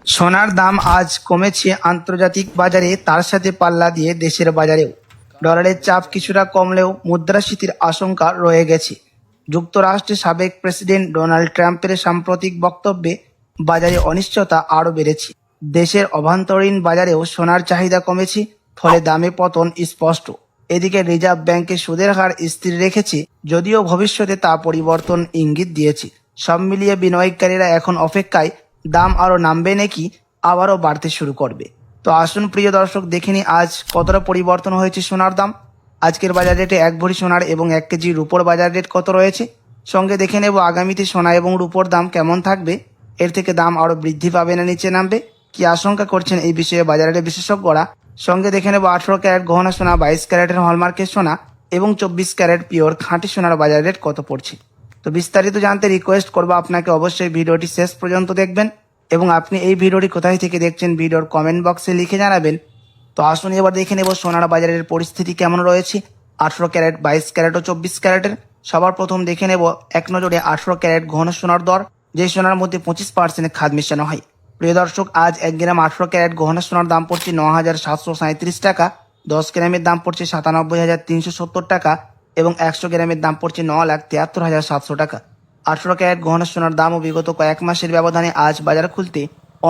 সোনার দাম আজ কমেছে আন্তর্জাতিক বাজারে, তার সাথে পাল্লা দিয়ে দেশের বাজারেও ডলারের চাপ কিছুটা কমলেও মুদ্রাস্ফীতির আশঙ্কা রয়ে গেছে। যুক্তরাষ্ট্রের সাবেক প্রেসিডেন্ট ডোনাল্ড ট্রাম্পের সাম্প্রতিক বক্তব্যে বাজারে অনিশ্চয়তা আরও বেড়েছে। দেশের অভ্যন্তরীণ বাজারেও সোনার চাহিদা কমেছে, ফলে দামে পতন স্পষ্ট। এদিকে রিজার্ভ ব্যাংকের সুদের হার স্থির রেখেছে, যদিও ভবিষ্যতে তা পরিবর্তন ইঙ্গিত দিয়েছে। সব মিলিয়ে বিনিয়োগকারীরা এখন অপেক্ষায় দাম আরও নামবে নাকি আবারও বাড়তে শুরু করবে। তো আসুন প্রিয় দর্শক, দেখে নিই আজ কতটা পরিবর্তন হয়েছে সোনার দাম। আজকের বাজার রেটে 1 ভরি সোনার এবং 1 কেজি রুপোর বাজার রেট কত রয়েছে, সঙ্গে দেখে নেব আগামীতে সোনা এবং রুপোর দাম কেমন থাকবে। এর থেকে দাম আরও বৃদ্ধি পাবে না নিচে নামবে, কি আশঙ্কা করছেন এই বিষয়ে বাজারের বিশেষজ্ঞরা। সঙ্গে দেখে নেব 18 ক্যারেট গহনা সোনা, 22 ক্যারেটের হলমার্কের সোনা এবং 24 ক্যারেট পিওর খাঁটি সোনার বাজার রেট কত পড়ছে। তো বিস্তারিত জানতে রিকোয়েস্ট করবো আপনাকে অবশ্যই ভিডিওটি শেষ পর্যন্ত দেখবেন, এবং আপনি এই ভিডিওটি কোথায় থেকে দেখছেন ভিডিওর কমেন্ট বক্সে লিখে জানাবেন। তো আসুন এবার দেখে নেব সোনার বাজারের পরিস্থিতি কেমন রয়েছে 18 ক্যারেট, 22 ক্যারেট ও 24 ক্যারেটের। সবার প্রথম দেখে নেব এক নজরে 18 ক্যারেট গহনা সোনার দর, যে সোনার মধ্যে 25% খাদ মেশানো হয়। প্রিয় দর্শক, আজ 1 গ্রাম 18 ক্যারেট গহনা সোনার দাম পড়ছে 9,737 টাকা, 10 গ্রামের দাম পড়ছে 97,370 টাকা এবং 100 গ্রামের দাম পড়ছে 9,73,700 টাকা। 18 ক্যারেট গহনা সোনার দামও বিগত কয়েক মাসের ব্যবধানে আজ বাজার খুলতে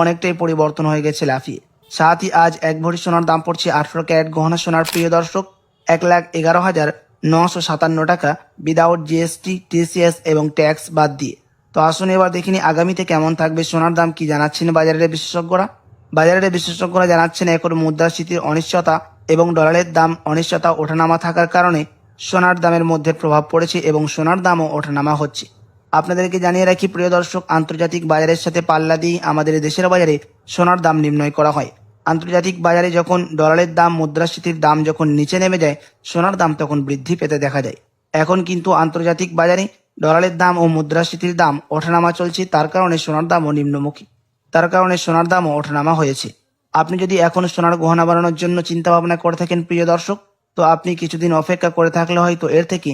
অনেকটাই পরিবর্তন হয়ে গেছে লাফিয়ে। সাথই আজ 1 ভরি সোনার দাম পড়ছে 18 ক্যারেট গহনা সোনার, প্রিয় দর্শক, 1,11,957 টাকা উইদাউট জিএসটি, টিসিএস এবং ট্যাক্স বাদ দিয়ে। তো আসুন এবার দেখিনি আগামীতে কেমন থাকবে সোনার দাম, কি জানাচ্ছেন বাজারের বিশেষজ্ঞরা। বাজারের বিশেষজ্ঞরা জানাচ্ছেন এখন মুদ্রাস্ফীতির অনিশ্চয়তা এবং ডলারের দাম অনিশ্চয়তা ওঠানামা থাকার কারণে সোনার দামের মধ্যে প্রভাব পড়েছে এবং সোনার দামও ওঠানামা হচ্ছে। আপনাদেরকে জানিয়ে রাখি প্রিয় দর্শক, আন্তর্জাতিক বাজারের সাথে পাল্লা দিয়ে আমাদের দেশের বাজারে সোনার দাম নির্ণয় করা হয়। আন্তর্জাতিক বাজারে যখন ডলারের দাম, মুদ্রাস্ফীতির দাম যখন নিচে নেমে যায়, সোনার দাম তখন বৃদ্ধি পেতে দেখা যায়। এখন কিন্তু আন্তর্জাতিক বাজারে ডলারের দাম ও মুদ্রাস্ফীতির দাম ওঠানামা চলছে, তার কারণে সোনার দামও নিম্নমুখী, তার কারণে সোনার দামও ওঠানামা হয়েছে। আপনি যদি এখন সোনার গহনা বানানোর জন্য চিন্তা ভাবনা করে থাকেন প্রিয় দর্শক, তো আপনি কিছুদিন অপেক্ষা করে থাকলে হয়তো এর থেকে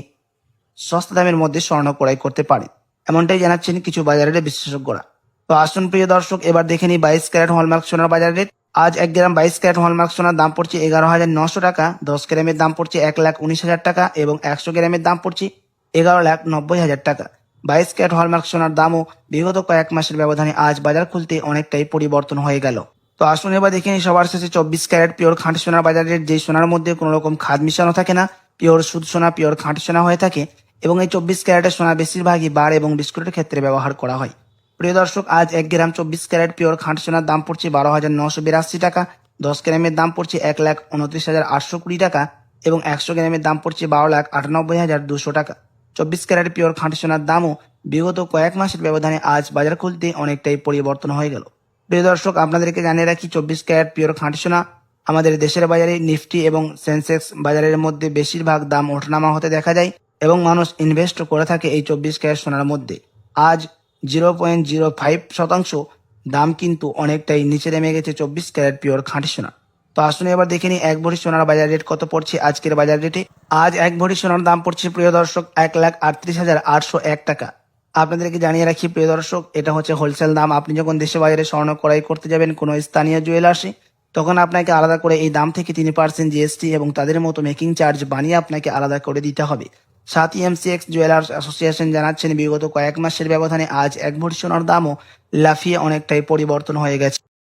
সস্তা দামের মধ্যে স্বর্ণ ক্রয় করতে পারেন, এমনটাই জানাচ্ছেন কিছু বাজারের বিশেষজ্ঞরা। তো আসুন প্রিয় দর্শক, এবার দেখে নিই 22 ক্যারেট হলমার্ক সোনার বাজার রেট। আজ 1 গ্রাম 22 ক্যারেট হলমার্ক সোনার দাম পড়ছে 11,900 টাকা, 10 গ্রামের দাম পড়ছে 1,19,000 টাকা এবং 100 গ্রামের দাম পড়ছে 11,90,000 টাকা। 22 ক্যারেট হলমার্ক সোনার দামও বিগত কয়েক মাসের ব্যবধানে আজ বাজার খুলতে অনেকটাই পরিবর্তন হয়ে গেল। তো আসুন এবার দেখে নিই সবার শেষে 24 ক্যারেট পিওর খাঁটি সোনার বাজার রেট, যে সোনার মধ্যে কোনো রকম খাদ মিশানো থাকে না, পিওর সুদ সোনা, পিওর খাঁটি সোনা হয়ে থাকে এবং এই 24 ক্যারেটের সোনা বেশিরভাগই বার এবং বিস্কুটের ক্ষেত্রে ব্যবহার করা হয়। প্রিয় দর্শক, আজ 1 গ্রাম 24 ক্যারেট পিওর খাঁটি সোনার দাম পড়ছে 12,982 টাকা, 10 গ্রামের দাম পড়ছে 1,29,820 টাকা এবং 100 গ্রামের দাম পড়ছে 12,98,200 টাকা। 24 ক্যারেট পিওর খাঁটি সোনার দামও বিগত কয়েক মাসের ব্যবধানে আজ বাজার খুলতে অনেকটাই পরিবর্তন হয়ে গেল। প্রিয় দর্শক, আপনাদেরকে জানিয়ে রাখি 24 ক্যারেট পিওর খাঁটি সোনা আমাদের দেশের বাজারে নিফটি এবং সেন্সেক্স বাজারের মধ্যে বেশিরভাগ দাম ওঠানামা হতে দেখা যায় এবং মানুষ ইনভেস্ট করে থাকে এই 24 ক্যারেট সোনার মধ্যে। আজ 0.05% দাম কিন্তু অনেকটাই নিচে নেমে গেছে 24 ক্যারেট পিওর খাঁটি সোনা। তো আসুন এবার দেখে নিই 1 ভরি সোনার বাজার রেট কত পড়ছে আজকের বাজার রেটে। আজ 1 ভরি সোনার দাম পড়ছে প্রিয় দর্শক 1,38,801 টাকা। আপনাদেরকে জানিয়ে রাখি প্রিয় দর্শক, এটা হচ্ছে হোলসেল দাম। আপনি যখন দেশে বাজারে স্বর্ণ ক্রয় করতে যাবেন কোনো স্থানীয় জুয়েলার্সে, তখন আপনাকে আলাদা করে এই দাম থেকে 3% জিএসটি এবং তাদের মতো মেকিং চার্জ বানিয়ে আপনাকে আলাদা করে দিতে হবে। সাথী এমসিএক্স জুয়েলার্স অ্যাসোসিয়েশন জানাচ্ছেন বিগত কয়েক মাসের ব্যবধানে আজ 1 ভরি সোনার দামও লাফিয়ে অনেকটাই পরিবর্তন হয়ে গেছে।